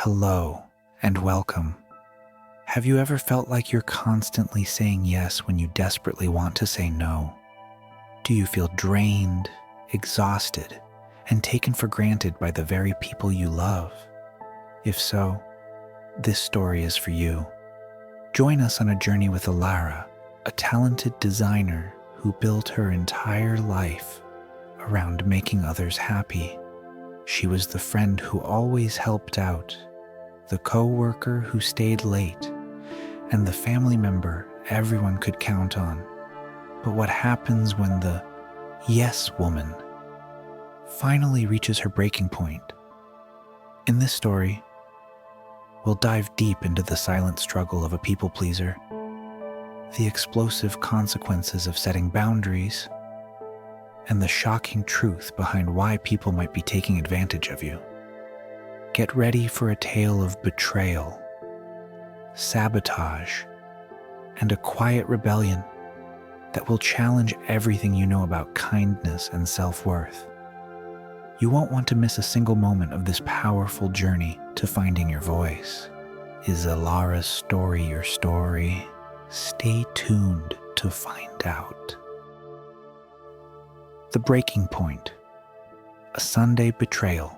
Hello and welcome. Have you ever felt like you're constantly saying yes when you desperately want to say no? Do you feel drained, exhausted, and taken for granted by the very people you love? If so, this story is for you. Join us on a journey with Elara, a talented designer who built her entire life around making others happy. She was the friend who always helped out, the coworker who stayed late, and the family member everyone could count on. But what happens when the yes woman finally reaches her breaking point? In this story, we'll dive deep into the silent struggle of a people pleaser, the explosive consequences of setting boundaries, and the shocking truth behind why people might be taking advantage of you. Get ready for a tale of betrayal, sabotage, and a quiet rebellion that will challenge everything you know about kindness and self-worth. You won't want to miss a single moment of this powerful journey to finding your voice. Is Elara's story your story? Stay tuned to find out. The breaking point. A Sunday betrayal.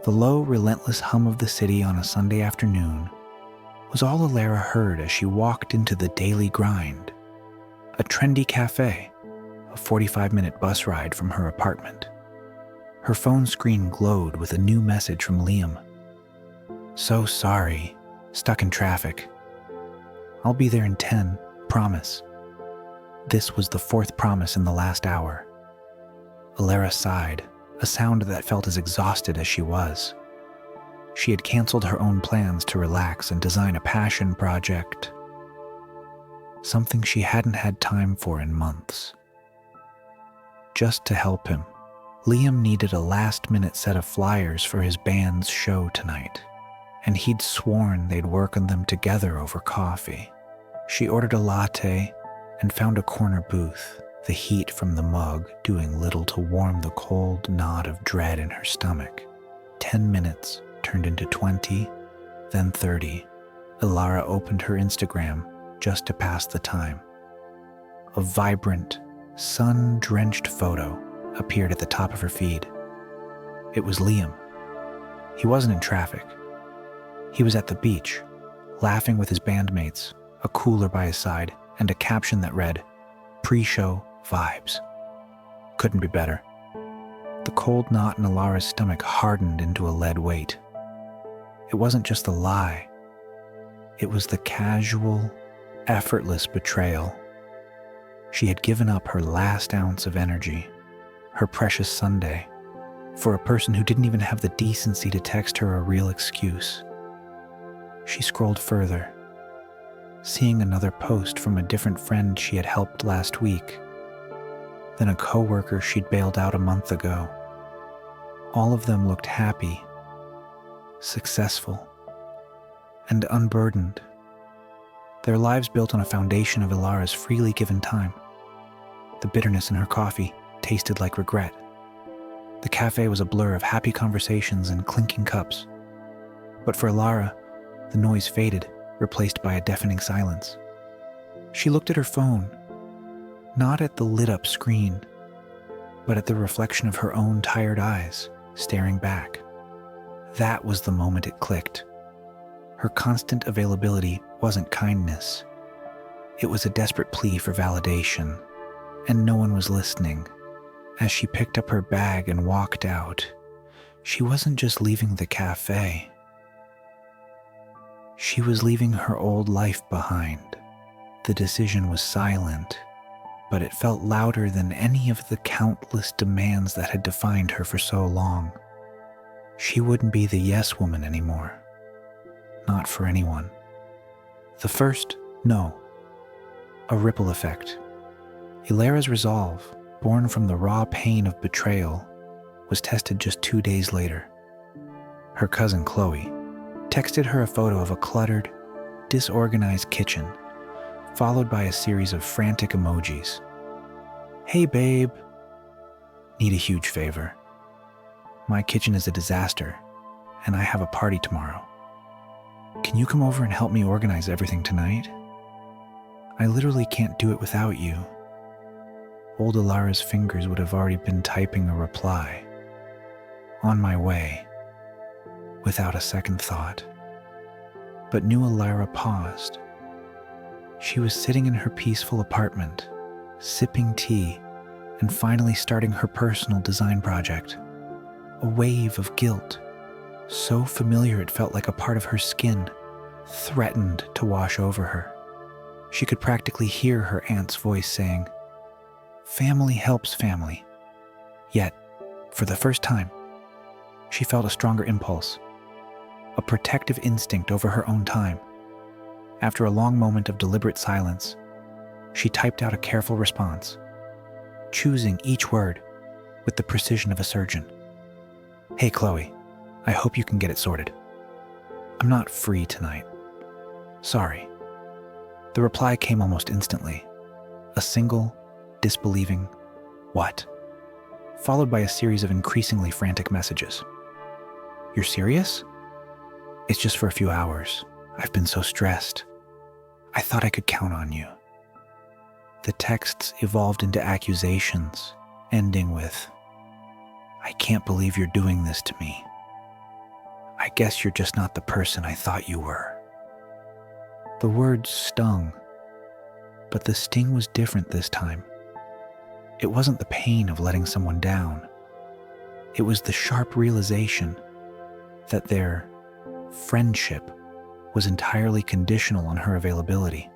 The low, relentless hum of the city on a Sunday afternoon was all Elara heard as she walked into the daily grind, a trendy cafe, a 45-minute bus ride from her apartment. Her phone screen glowed with a new message from Liam. "So sorry, stuck in traffic. I'll be there in 10, promise." This was the fourth promise in the last hour. Elara sighed, a sound that felt as exhausted as she was. She had canceled her own plans to relax and design a passion project, something she hadn't had time for in months. Just to help him, Liam needed a last-minute set of flyers for his band's show tonight, and he'd sworn they'd work on them together over coffee. She ordered a latte and found a corner booth, the heat from the mug doing little to warm the cold knot of dread in her stomach. 10 minutes turned into 20, then 30. Elara opened her Instagram just to pass the time. A vibrant, sun-drenched photo appeared at the top of her feed. It was Liam. He wasn't in traffic. He was at the beach, laughing with his bandmates, a cooler by his side, and a caption that read, "Pre-show vibes." Couldn't be better. The cold knot in Elara's stomach hardened into a lead weight. It wasn't just the lie. It was the casual, effortless betrayal. She had given up her last ounce of energy, her precious Sunday, for a person who didn't even have the decency to text her a real excuse. She scrolled further, seeing another post from a different friend she had helped last week, then a coworker she'd bailed out a month ago. All of them looked happy, successful, and unburdened. Their lives built on a foundation of Elara's freely given time. The bitterness in her coffee tasted like regret. The cafe was a blur of happy conversations and clinking cups. But for Elara, the noise faded, replaced by a deafening silence. She looked at her phone, not at the lit-up screen, but at the reflection of her own tired eyes, staring back. That was the moment it clicked. Her constant availability wasn't kindness. It was a desperate plea for validation, and no one was listening. As she picked up her bag and walked out, she wasn't just leaving the cafe. She was leaving her old life behind. The decision was silent, but it felt louder than any of the countless demands that had defined her for so long. She wouldn't be the yes woman anymore. Not for anyone. The first no. A ripple effect. Elara's resolve, born from the raw pain of betrayal, was tested just 2 days later. Her cousin Chloe texted her a photo of a cluttered, disorganized kitchen, followed by a series of frantic emojis. "Hey babe, need a huge favor. My kitchen is a disaster, and I have a party tomorrow. Can you come over and help me organize everything tonight? I literally can't do it without you." Old Elara's fingers would have already been typing a reply. "On my way," without a second thought. But new Elara paused. She was sitting in her peaceful apartment, sipping tea, and finally starting her personal design project. A wave of guilt, so familiar it felt like a part of her skin, threatened to wash over her. She could practically hear her aunt's voice saying, "Family helps family." Yet, for the first time, she felt a stronger impulse, a protective instinct over her own time. After a long moment of deliberate silence, she typed out a careful response, choosing each word with the precision of a surgeon. "Hey Chloe, I hope you can get it sorted. I'm not free tonight. Sorry." The reply came almost instantly, a single, disbelieving, "What?" followed by a series of increasingly frantic messages. "You're serious? It's just for a few hours. I've been so stressed. I thought I could count on you." The texts evolved into accusations, ending with, "I can't believe you're doing this to me. I guess you're just not the person I thought you were." The words stung, but the sting was different this time. It wasn't the pain of letting someone down. It was the sharp realization that their friendship was entirely conditional on her availability.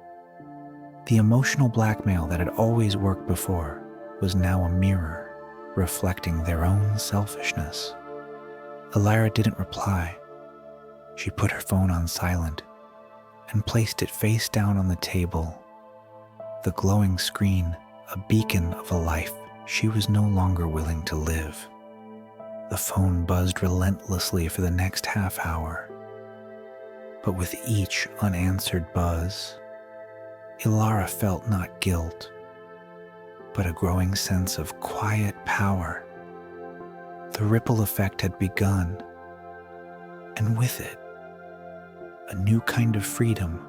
The emotional blackmail that had always worked before was now a mirror reflecting their own selfishness. Elara didn't reply. She put her phone on silent and placed it face down on the table, the glowing screen a beacon of a life she was no longer willing to live. The phone buzzed relentlessly for the next half hour, but with each unanswered buzz, Elara felt not guilt, but a growing sense of quiet power. The ripple effect had begun, and with it, a new kind of freedom.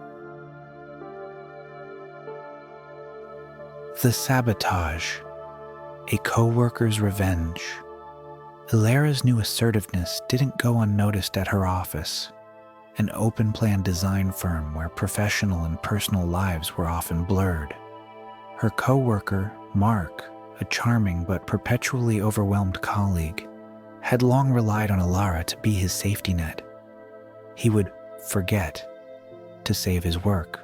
The sabotage, a coworker's revenge. Elara's new assertiveness didn't go unnoticed at her office, an open-plan design firm where professional and personal lives were often blurred. Her coworker, Mark, a charming but perpetually overwhelmed colleague, had long relied on Elara to be his safety net. He would forget to save his work,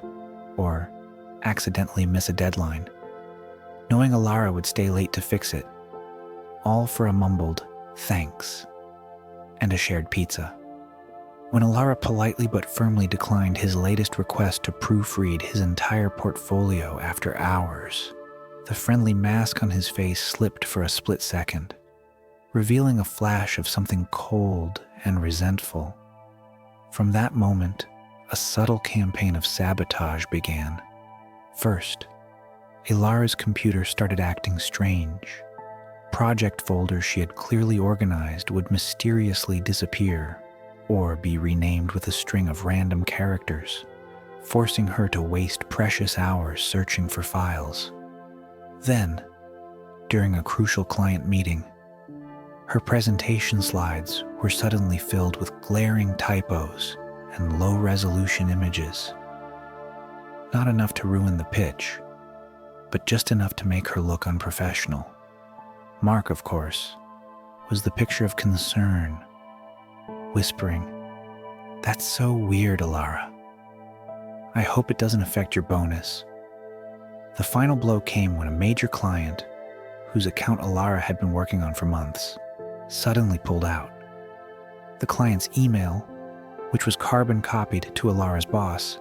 or accidentally miss a deadline, knowing Elara would stay late to fix it, all for a mumbled thanks and a shared pizza. When Elara politely but firmly declined his latest request to proofread his entire portfolio after hours, the friendly mask on his face slipped for a split second, revealing a flash of something cold and resentful. From that moment, a subtle campaign of sabotage began. First, Elara's computer started acting strange. Project folders she had clearly organized would mysteriously disappear or be renamed with a string of random characters, forcing her to waste precious hours searching for files. Then, during a crucial client meeting, her presentation slides were suddenly filled with glaring typos and low-resolution images. Not enough to ruin the pitch, but just enough to make her look unprofessional. Mark, of course, was the picture of concern, whispering, "That's so weird, Elara. I hope it doesn't affect your bonus." The final blow came when a major client, whose account Elara had been working on for months, suddenly pulled out. The client's email, which was carbon copied to Elara's boss,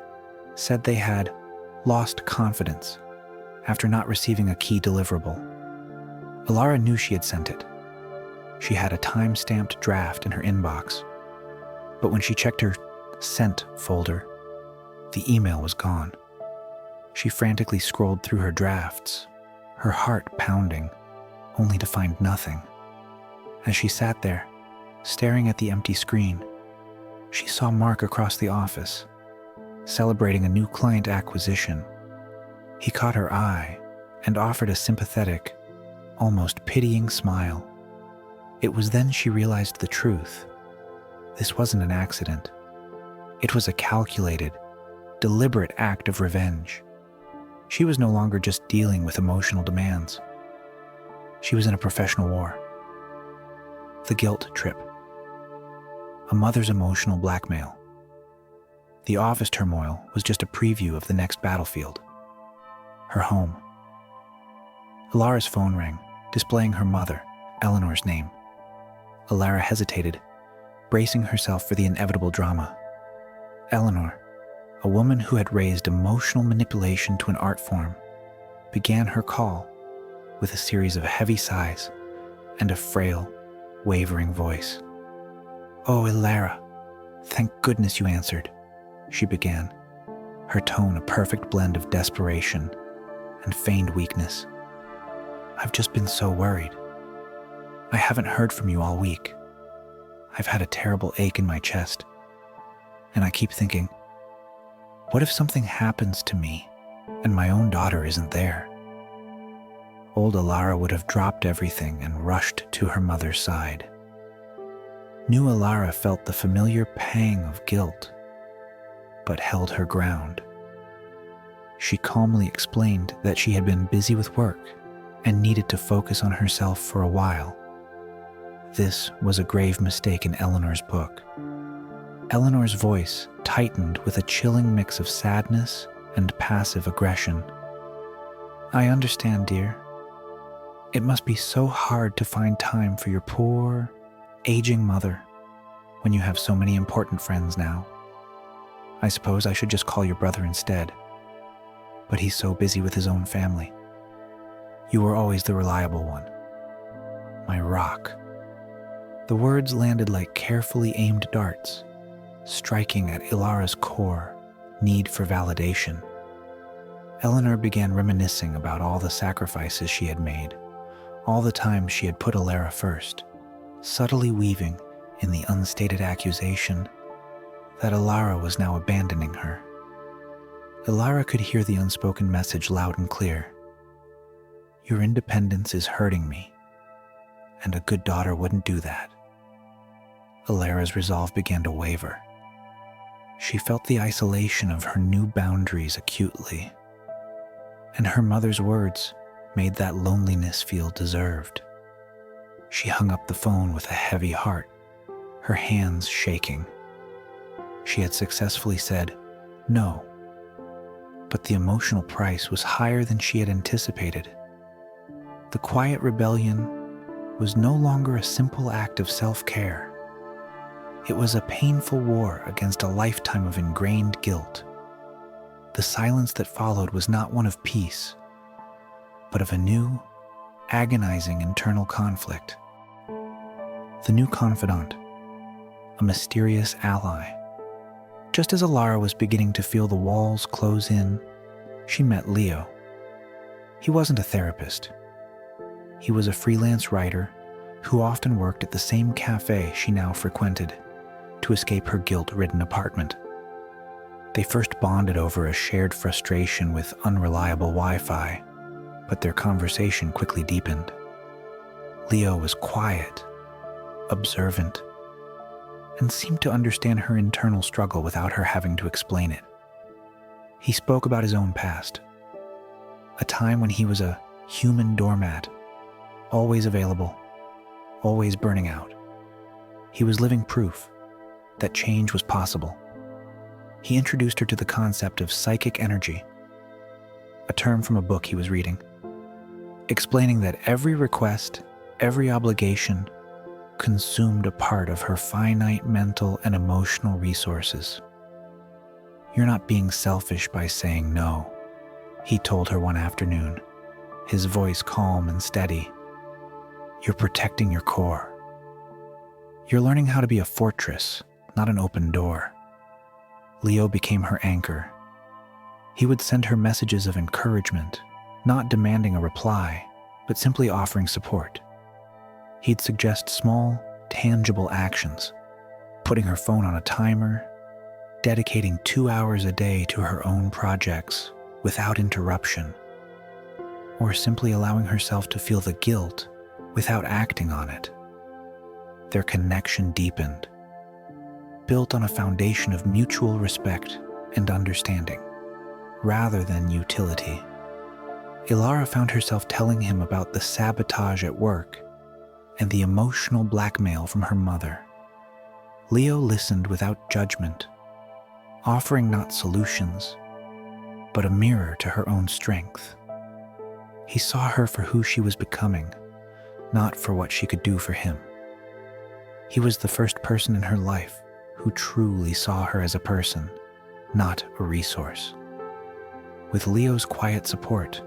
said they had lost confidence after not receiving a key deliverable. Elara knew she had sent it. She had a time-stamped draft in her inbox, but when she checked her sent folder, the email was gone. She frantically scrolled through her drafts, her heart pounding, only to find nothing. As she sat there, staring at the empty screen, She saw Mark across the office, celebrating a new client acquisition. He caught her eye and offered a sympathetic, almost pitying smile. It was then she realized the truth. This wasn't an accident. It was a calculated, deliberate act of revenge. She was no longer just dealing with emotional demands. She was in a professional war. The guilt trip. A mother's emotional blackmail. The office turmoil was just a preview of the next battlefield. Her home. Elara's phone rang, displaying her mother, Eleanor's name. Elara hesitated, bracing herself for the inevitable drama. Eleanor, a woman who had raised emotional manipulation to an art form, began her call with a series of heavy sighs and a frail, wavering voice. "Oh, Elara, thank goodness you answered," she began, her tone a perfect blend of desperation and feigned weakness. "I've just been so worried. I haven't heard from you all week. I've had a terrible ache in my chest, and I keep thinking, what if something happens to me and my own daughter isn't there?" Old Elara would have dropped everything and rushed to her mother's side. New Elara felt the familiar pang of guilt, but held her ground. She calmly explained that she had been busy with work and needed to focus on herself for a while. This was a grave mistake in Eleanor's book. Eleanor's voice tightened with a chilling mix of sadness and passive aggression. "I understand, dear. It must be so hard to find time for your poor, aging mother when you have so many important friends now. I suppose I should just call your brother instead, but he's so busy with his own family. You were always the reliable one. My rock." The words landed like carefully aimed darts, striking at Elara's core need for validation. Eleanor began reminiscing about all the sacrifices she had made, all the times she had put Elara first, subtly weaving in the unstated accusation that Elara was now abandoning her. Elara could hear the unspoken message loud and clear. "Your independence is hurting me, and a good daughter wouldn't do that." Elara's resolve began to waver. She felt the isolation of her new boundaries acutely, and her mother's words made that loneliness feel deserved. She hung up the phone with a heavy heart, her hands shaking. She had successfully said no, but the emotional price was higher than she had anticipated. The quiet rebellion was no longer a simple act of self-care. It was a painful war against a lifetime of ingrained guilt. The silence that followed was not one of peace, but of a new, agonizing internal conflict. The new confidant, a mysterious ally. Just as Elara was beginning to feel the walls close in, she met Leo. He wasn't a therapist. He was a freelance writer who often worked at the same cafe she now frequented to escape her guilt-ridden apartment. They first bonded over a shared frustration with unreliable Wi-Fi, but their conversation quickly deepened. Leo was quiet, observant, and seemed to understand her internal struggle without her having to explain it. He spoke about his own past, a time when he was a human doormat, always available, always burning out. He was living proof that change was possible. He introduced her to the concept of psychic energy, a term from a book he was reading, explaining that every request, every obligation, consumed a part of her finite mental and emotional resources. "You're not being selfish by saying no," he told her one afternoon, his voice calm and steady. "You're protecting your core. You're learning how to be a fortress, not an open door." Leo became her anchor. He would send her messages of encouragement, not demanding a reply, but simply offering support. He'd suggest small, tangible actions, putting her phone on a timer, dedicating 2 hours a day to her own projects without interruption, or simply allowing herself to feel the guilt without acting on it. Their connection deepened, built on a foundation of mutual respect and understanding, rather than utility. Elara found herself telling him about the sabotage at work and the emotional blackmail from her mother. Leo listened without judgment, offering not solutions, but a mirror to her own strength. He saw her for who she was becoming, not for what she could do for him. He was the first person in her life who truly saw her as a person, not a resource. With Leo's quiet support,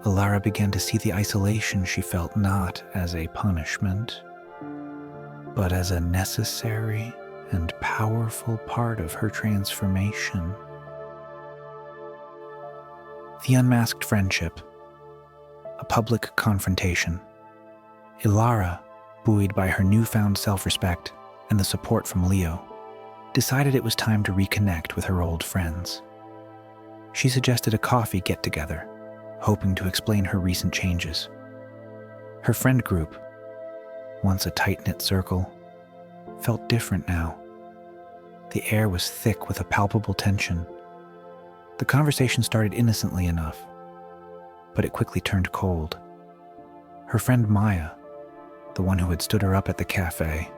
Elara began to see the isolation she felt not as a punishment, but as a necessary and powerful part of her transformation. The unmasked friendship, a public confrontation. Elara, buoyed by her newfound self-respect and the support from Leo, decided it was time to reconnect with her old friends. She suggested a coffee get-together, hoping to explain her recent changes. Her friend group, once a tight-knit circle, felt different now. The air was thick with a palpable tension. The conversation started innocently enough, but it quickly turned cold. Her friend Maya, the one who had stood her up at the cafe,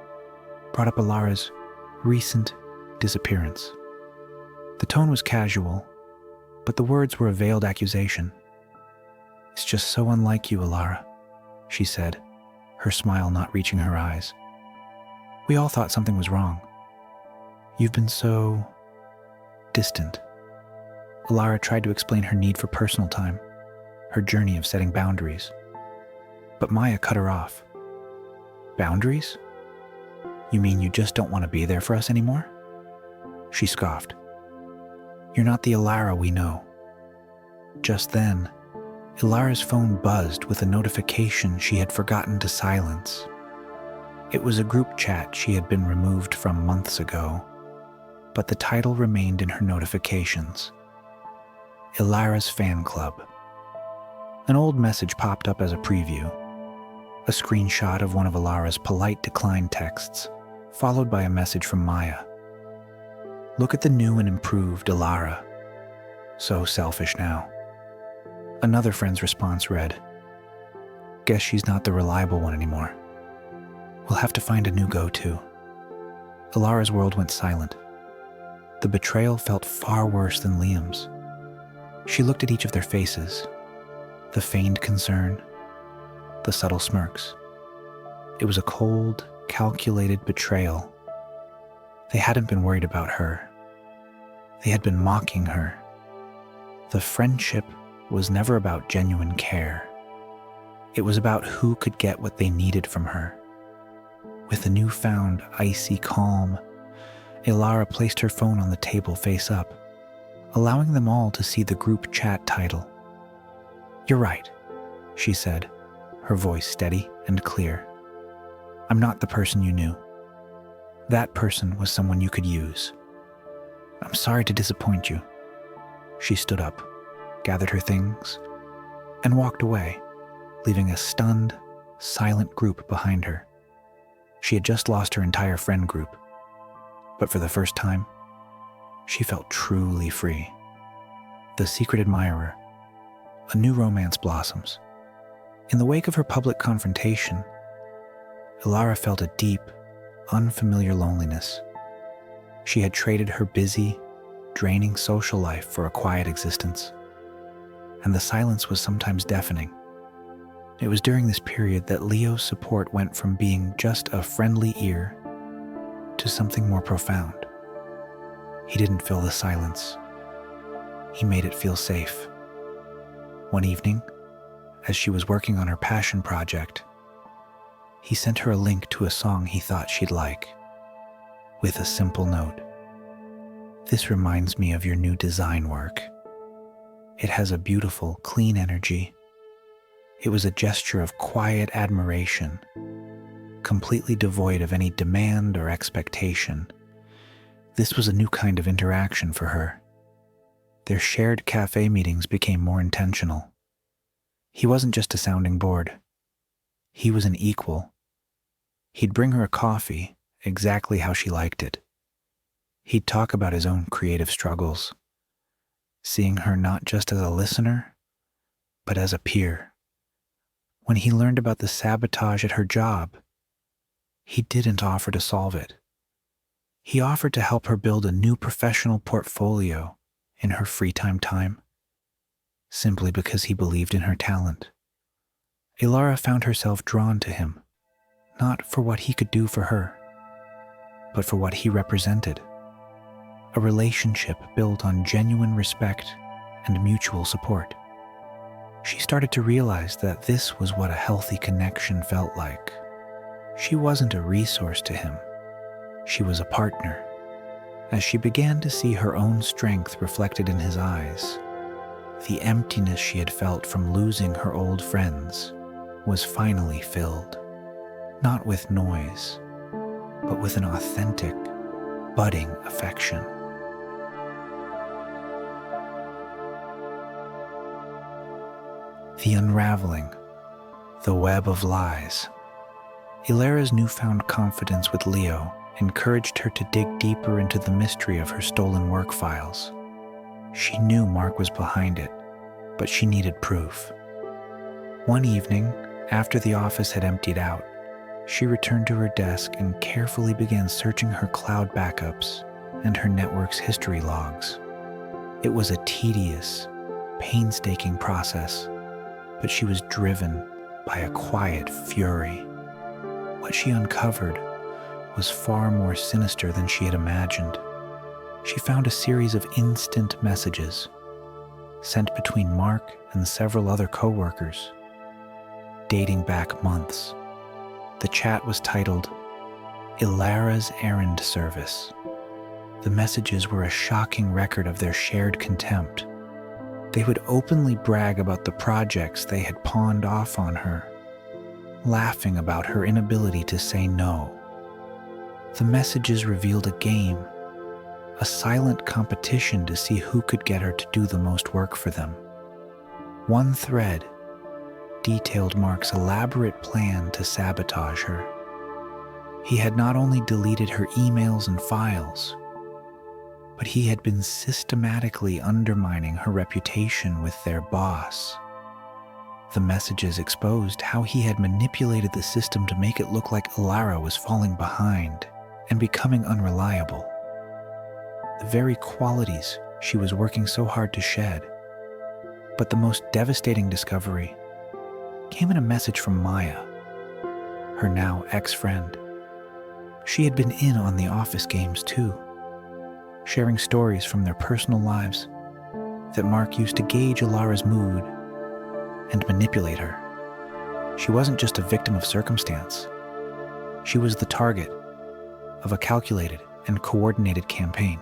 brought up Elara's recent disappearance. The tone was casual, but the words were a veiled accusation. "It's just so unlike you, Elara," she said, her smile not reaching her eyes. "We all thought something was wrong. You've been so distant." Elara tried to explain her need for personal time, her journey of setting boundaries. But Maya cut her off. "Boundaries? You mean you just don't want to be there for us anymore?" She scoffed. "You're not the Elara we know." Just then, Elara's phone buzzed with a notification she had forgotten to silence. It was a group chat she had been removed from months ago, but the title remained in her notifications. Elara's Fan Club. An old message popped up as a preview, a screenshot of one of Elara's polite decline texts, followed by a message from Maya. "Look at the new and improved Elara. So selfish now." Another friend's response read, "Guess she's not the reliable one anymore. We'll have to find a new go-to." Elara's world went silent. The betrayal felt far worse than Liam's. She looked at each of their faces, the feigned concern, the subtle smirks. It was a cold, calculated betrayal. They hadn't been worried about her. They had been mocking her. The friendship was never about genuine care. It was about who could get what they needed from her. With a newfound icy calm, Elara placed her phone on the table face up, allowing them all to see the group chat title. "You're right," she said, her voice steady and clear. "I'm not the person you knew. That person was someone you could use. I'm sorry to disappoint you." She stood up, gathered her things, and walked away, leaving a stunned, silent group behind her. She had just lost her entire friend group, but for the first time, she felt truly free. The secret admirer. A new romance blossoms. In the wake of her public confrontation, Elara felt a deep, unfamiliar loneliness. She had traded her busy, draining social life for a quiet existence, and the silence was sometimes deafening. It was during this period that Leo's support went from being just a friendly ear to something more profound. He didn't fill the silence. He made it feel safe. One evening, as she was working on her passion project, he sent her a link to a song he thought she'd like, with a simple note. "This reminds me of your new design work. It has a beautiful, clean energy." It was a gesture of quiet admiration, completely devoid of any demand or expectation. This was a new kind of interaction for her. Their shared cafe meetings became more intentional. He wasn't just a sounding board. He was an equal. He'd bring her a coffee, exactly how she liked it. He'd talk about his own creative struggles, seeing her not just as a listener, but as a peer. When he learned about the sabotage at her job, he didn't offer to solve it. He offered to help her build a new professional portfolio in her free time, simply because he believed in her talent. Elara found herself drawn to him, not for what he could do for her, but for what he represented. A relationship built on genuine respect and mutual support. She started to realize that this was what a healthy connection felt like. She wasn't a resource to him. She was a partner. As she began to see her own strength reflected in his eyes, the emptiness she had felt from losing her old friends was finally filled, not with noise, but with an authentic, budding affection. The unraveling, the web of lies. Elara's newfound confidence with Leo encouraged her to dig deeper into the mystery of her stolen work files. She knew Mark was behind it, but she needed proof. One evening, after the office had emptied out, she returned to her desk and carefully began searching her cloud backups and her network's history logs. It was a tedious, painstaking process, but she was driven by a quiet fury. What she uncovered was far more sinister than she had imagined. She found a series of instant messages sent between Mark and several other coworkers, dating back months. The chat was titled, "Elara's Errand Service." The messages were a shocking record of their shared contempt. They would openly brag about the projects they had pawned off on her, laughing about her inability to say no. The messages revealed a game, a silent competition to see who could get her to do the most work for them. One thread detailed Mark's elaborate plan to sabotage her. He had not only deleted her emails and files, but he had been systematically undermining her reputation with their boss. The messages exposed how he had manipulated the system to make it look like Elara was falling behind and becoming unreliable. The very qualities she was working so hard to shed. But the most devastating discovery came in a message from Maya, her now ex-friend. She had been in on the office games too, sharing stories from their personal lives that Mark used to gauge Elara's mood and manipulate her. She wasn't just a victim of circumstance. She was the target of a calculated and coordinated campaign.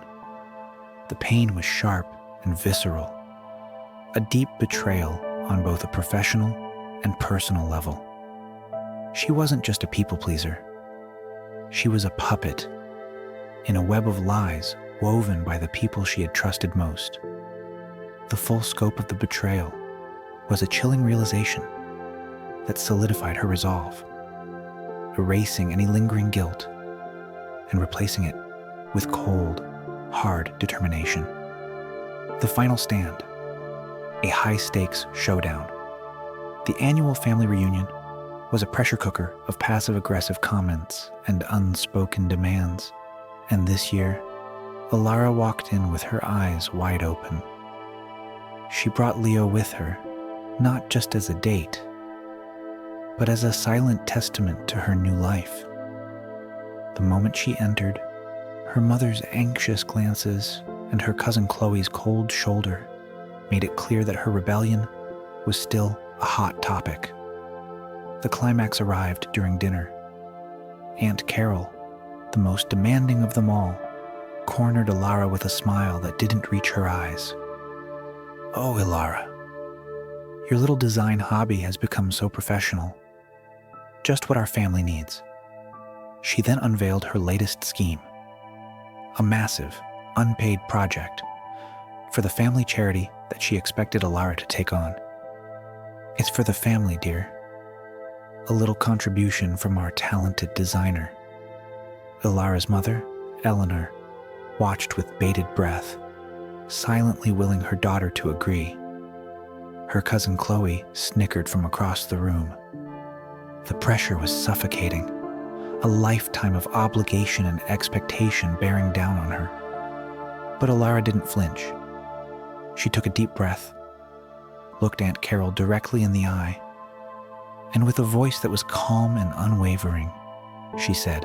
The pain was sharp and visceral, a deep betrayal on both a professional and personal level. She wasn't just a people pleaser. She was a puppet in a web of lies woven by the people she had trusted most. The full scope of the betrayal was a chilling realization that solidified her resolve, erasing any lingering guilt and replacing it with cold, hard determination. The final stand, a high-stakes showdown. The annual family reunion was a pressure cooker of passive-aggressive comments and unspoken demands, and this year, Elara walked in with her eyes wide open. She brought Leo with her, not just as a date, but as a silent testament to her new life. The moment she entered, her mother's anxious glances and her cousin Chloe's cold shoulder made it clear that her rebellion was still a hot topic. The climax arrived during dinner. Aunt Carol, the most demanding of them all, cornered Elara with a smile that didn't reach her eyes. "Oh, Elara, your little design hobby has become so professional. Just what our family needs. She then unveiled her latest scheme, a massive, unpaid project for the family charity that she expected Elara to take on. It's for the family, dear. A little contribution from our talented designer. Elara's mother, Eleanor, watched with bated breath, silently willing her daughter to agree. Her cousin Chloe snickered from across the room. The pressure was suffocating, a lifetime of obligation and expectation bearing down on her. But Elara didn't flinch. She took a deep breath, looked Aunt Carol directly in the eye, and with a voice that was calm and unwavering, she said,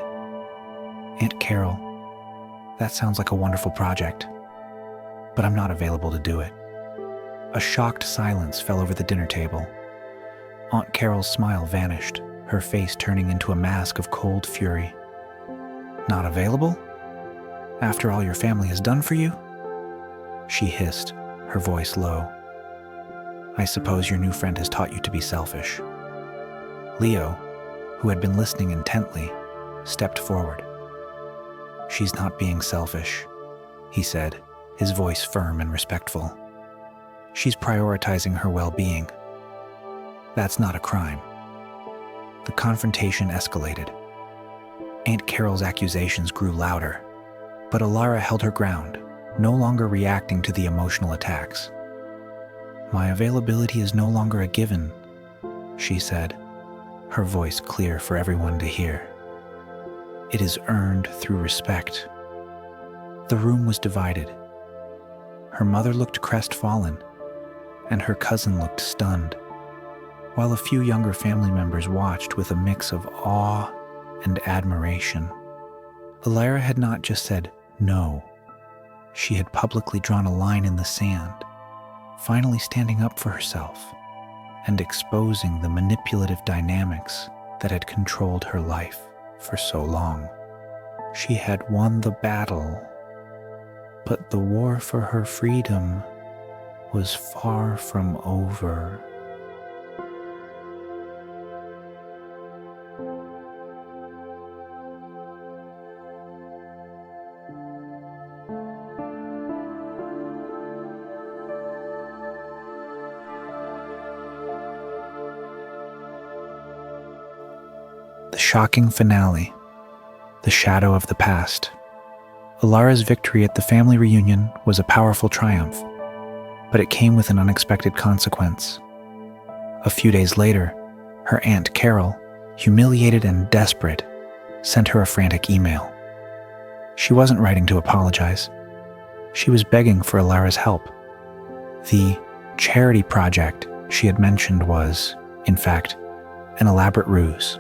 "Aunt Carol, that sounds like a wonderful project, but I'm not available to do it." A shocked silence fell over the dinner table. Aunt Carol's smile vanished, her face turning into a mask of cold fury. "Not available? After all your family has done for you?" She hissed, her voice low. "I suppose your new friend has taught you to be selfish." Leo, who had been listening intently, stepped forward. "She's not being selfish," he said, his voice firm and respectful. "She's prioritizing her well-being. That's not a crime." The confrontation escalated. Aunt Carol's accusations grew louder, but Elara held her ground, no longer reacting to the emotional attacks. "My availability is no longer a given," she said, her voice clear for everyone to hear. "It is earned through respect." The room was divided. Her mother looked crestfallen, and her cousin looked stunned, while a few younger family members watched with a mix of awe and admiration. Elara had not just said no. She had publicly drawn a line in the sand, finally standing up for herself and exposing the manipulative dynamics that had controlled her life for so long. She had won the battle, but the war for her freedom was far from over. The shocking finale, the shadow of the past. Elara's victory at the family reunion was a powerful triumph, but it came with an unexpected consequence. A few days later, her Aunt Carol, humiliated and desperate, sent her a frantic email. She wasn't writing to apologize. She was begging for Elara's help. The charity project she had mentioned was, in fact, an elaborate ruse.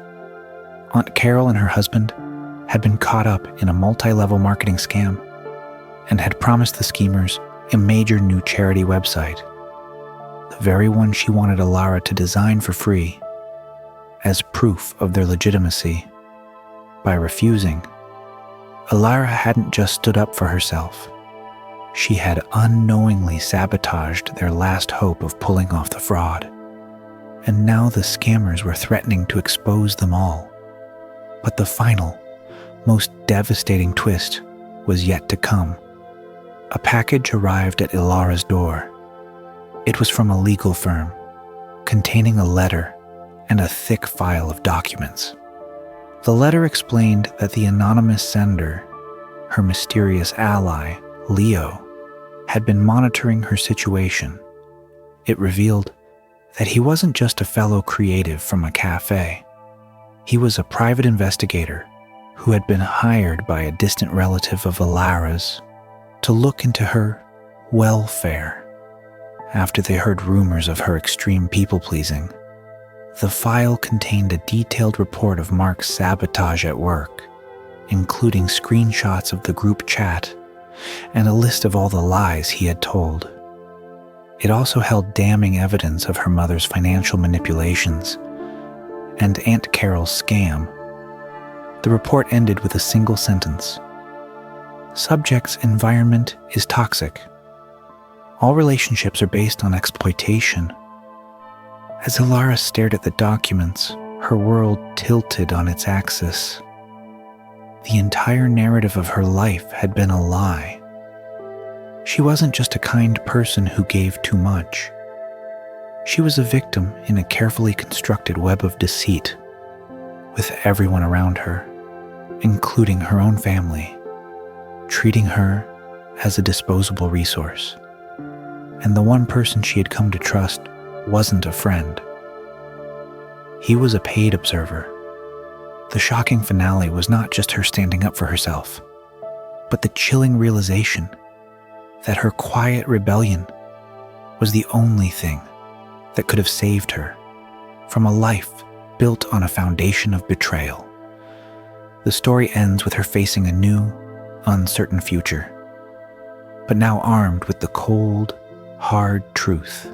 Aunt Carol and her husband had been caught up in a multi-level marketing scam and had promised the schemers a major new charity website, the very one she wanted Elara to design for free, as proof of their legitimacy. By refusing, Elara hadn't just stood up for herself. She had unknowingly sabotaged their last hope of pulling off the fraud, and now the scammers were threatening to expose them all. But the final, most devastating twist was yet to come. A package arrived at Elara's door. It was from a legal firm, containing a letter and a thick file of documents. The letter explained that the anonymous sender, her mysterious ally, Leo, had been monitoring her situation. It revealed that he wasn't just a fellow creative from a cafe. He was a private investigator who had been hired by a distant relative of Elara's to look into her welfare after they heard rumors of her extreme people-pleasing. The file contained a detailed report of Mark's sabotage at work, including screenshots of the group chat and a list of all the lies he had told. It also held damning evidence of her mother's financial manipulations and Aunt Carol's scam. The report ended with a single sentence. Subject's environment is toxic. All relationships are based on exploitation. As Elara stared at the documents, her world tilted on its axis. The entire narrative of her life had been a lie. She wasn't just a kind person who gave too much. She was a victim in a carefully constructed web of deceit, with everyone around her, including her own family, treating her as a disposable resource. And the one person she had come to trust wasn't a friend. He was a paid observer. The shocking finale was not just her standing up for herself, but the chilling realization that her quiet rebellion was the only thing that could have saved her from a life built on a foundation of betrayal. The story ends with her facing a new, uncertain future, but now armed with the cold, hard truth